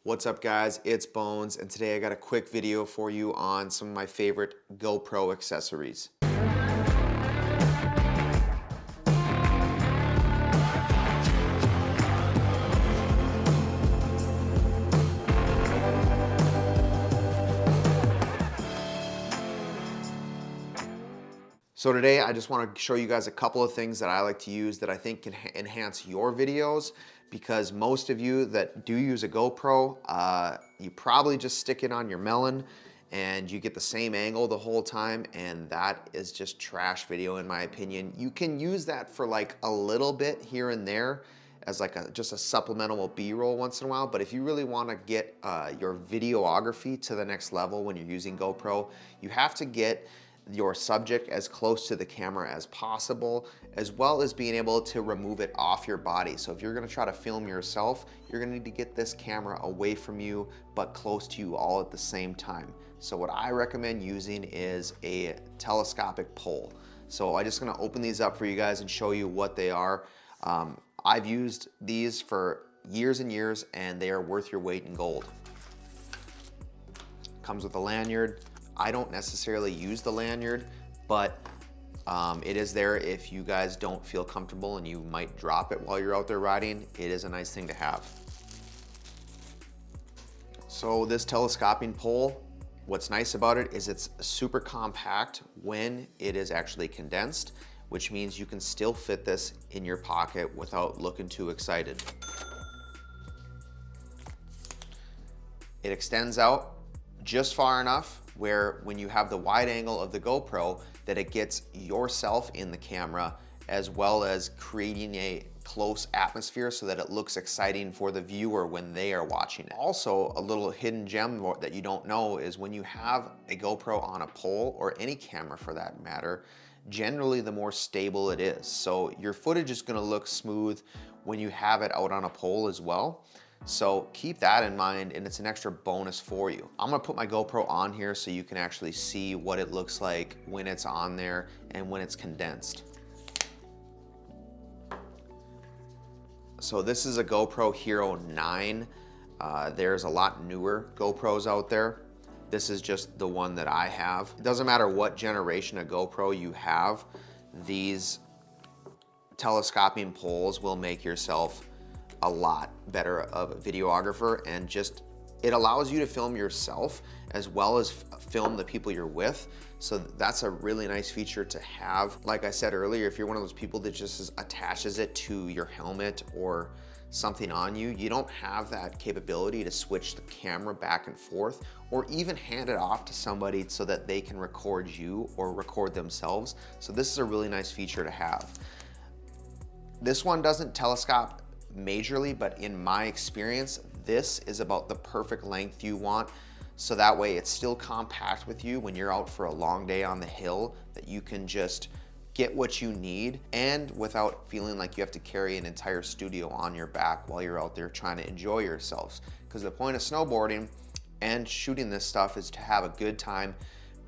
What's up guys, it's Bones, and today I got a quick video for you on some of my favorite GoPro accessories. So today I just want to show you guys a couple of things that I like to use that I think can enhance your videos, because most of you that do use a GoPro, you probably just stick it on your melon and you get the same angle the whole time, and that is just trash video in my opinion. You can use that for like a little bit here and there as like just a supplemental B-roll once in a while, but if you really want to get your videography to the next level when you're using GoPro, you have to get your subject as close to the camera as possible, as well as being able to remove it off your body. So if you're gonna try to film yourself, you're gonna need to get this camera away from you, but close to you all at the same time. So what I recommend using is a telescopic pole. So I'm just gonna open these up for you guys and show you what they are. I've used these for years and years, and they are worth your weight in gold. Comes with a lanyard. I don't necessarily use the lanyard, but it is there if you guys don't feel comfortable and you might drop it while you're out there riding. It is a nice thing to have. So this telescoping pole, what's nice about it is it's super compact when it is actually condensed, which means you can still fit this in your pocket without looking too excited. It extends out just far enough where when you have the wide angle of the GoPro that it gets yourself in the camera, as well as creating a close atmosphere so that it looks exciting for the viewer when they are watching it. Also, a little hidden gem that you don't know is when you have a GoPro on a pole, or any camera for that matter, generally the more stable it is. So your footage is gonna look smooth when you have it out on a pole as well. So keep that in mind, and it's an extra bonus for you. I'm gonna put my GoPro on here so you can actually see what it looks like when it's on there and when it's condensed. So this is a GoPro Hero 9. There's a lot newer GoPros out there. This is just the one that I have. It doesn't matter what generation of GoPro you have, these telescoping poles will make yourself a lot better of a videographer, and just it allows you to film yourself as well as film the people you're with. So that's a really nice feature to have. Like I said earlier, if you're one of those people that just attaches it to your helmet or something on you, you don't have that capability to switch the camera back and forth, or even hand it off to somebody so that they can record you or record themselves. So this is a really nice feature to have. This one doesn't telescope majorly, but in my experience, this is about the perfect length you want. So that way it's still compact with you when you're out for a long day on the hill, that you can just get what you need, and without feeling like you have to carry an entire studio on your back while you're out there trying to enjoy yourselves. Because the point of snowboarding and shooting this stuff is to have a good time,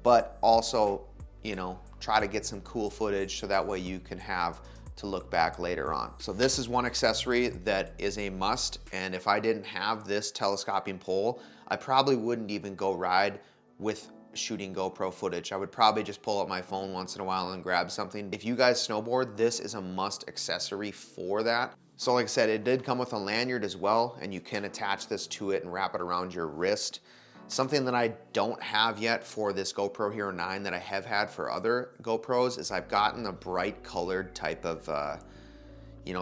but also, you know, try to get some cool footage so that way you can have to look back later on. So this is one accessory that is a must, and if I didn't have this telescoping pole, I probably wouldn't even go ride with shooting GoPro footage. I would probably just pull up my phone once in a while and grab something. If you guys snowboard, this is a must accessory for that. So like I said, it did come with a lanyard as well, and you can attach this to it and wrap it around your wrist. Something that I don't have yet for this GoPro Hero 9 that I have had for other GoPros is I've gotten a bright colored type of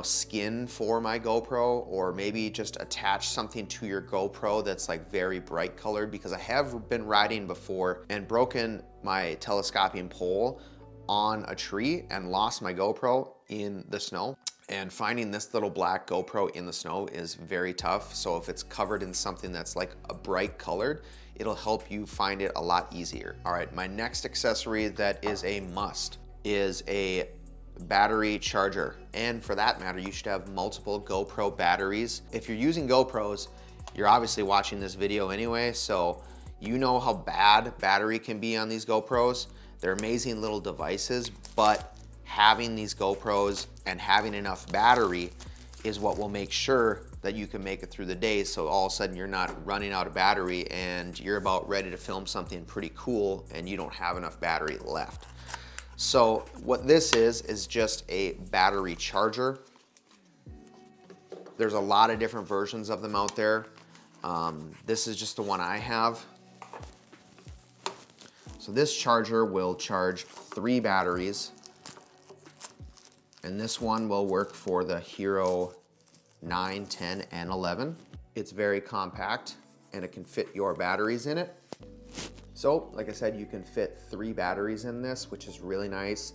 skin for my GoPro, or maybe just attach something to your GoPro that's like very bright colored, because I have been riding before and broken my telescoping pole on a tree and lost my GoPro in the snow. And finding this little black GoPro in the snow is very tough. So if it's covered in something that's like a bright colored, it'll help you find it a lot easier. All right, my next accessory that is a must is a battery charger. And for that matter, you should have multiple GoPro batteries. If you're using GoPros, you're obviously watching this video anyway, so you know how bad battery can be on these GoPros. They're amazing little devices, but having these GoPros and having enough battery is what will make sure that you can make it through the day, so all of a sudden you're not running out of battery and you're about ready to film something pretty cool and you don't have enough battery left. So what this is just a battery charger. There's a lot of different versions of them out there. This is just the one I have. So this charger will charge 3 batteries, and this one will work for the Hero 9, 10, and 11. It's very compact and it can fit your batteries in it. So, like I said, you can fit 3 batteries in this, which is really nice.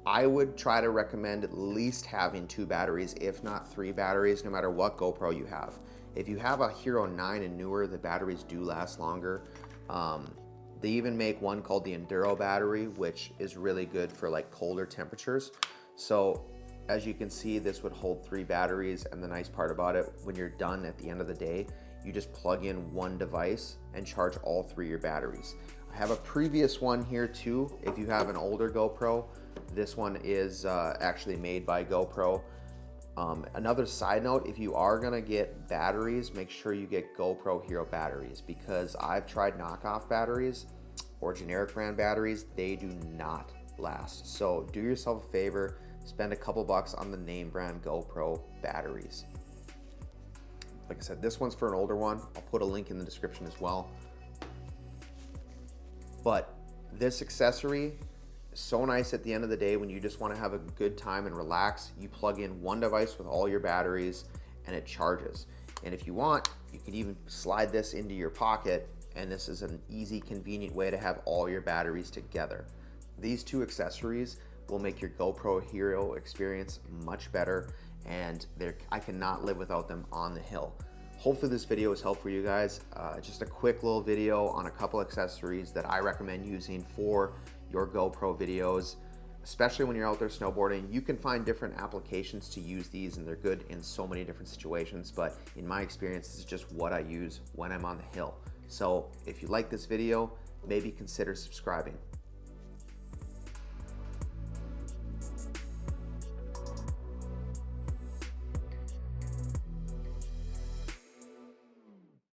I would try to recommend at least having 2 batteries, if not 3 batteries, no matter what GoPro you have. If you have a Hero 9 and newer, the batteries do last longer. They even make one called the Enduro battery, which is really good for like colder temperatures. So as you can see, this would hold 3 batteries, and the nice part about it, when you're done at the end of the day, you just plug in one device and charge all 3 of your batteries. I have a previous one here too. If you have an older GoPro, this one is actually made by GoPro. Another side note, if you are gonna get batteries, make sure you get GoPro Hero batteries, because I've tried knockoff batteries or generic brand batteries, they do not last. So do yourself a favor, spend a couple bucks on the name brand GoPro batteries. Like I said, this one's for an older one. I'll put a link in the description as well. But this accessory is so nice at the end of the day when you just want to have a good time and relax. You plug in one device with all your batteries and it charges. And if you want, you can even slide this into your pocket, and this is an easy, convenient way to have all your batteries together. These 2 accessories will make your GoPro Hero experience much better, and I cannot live without them on the hill. Hopefully this video was helpful for you guys. Just a quick little video on a couple accessories that I recommend using for your GoPro videos, especially when you're out there snowboarding. You can find different applications to use these, and they're good in so many different situations, but in my experience, this is just what I use when I'm on the hill. So if you like this video, maybe consider subscribing.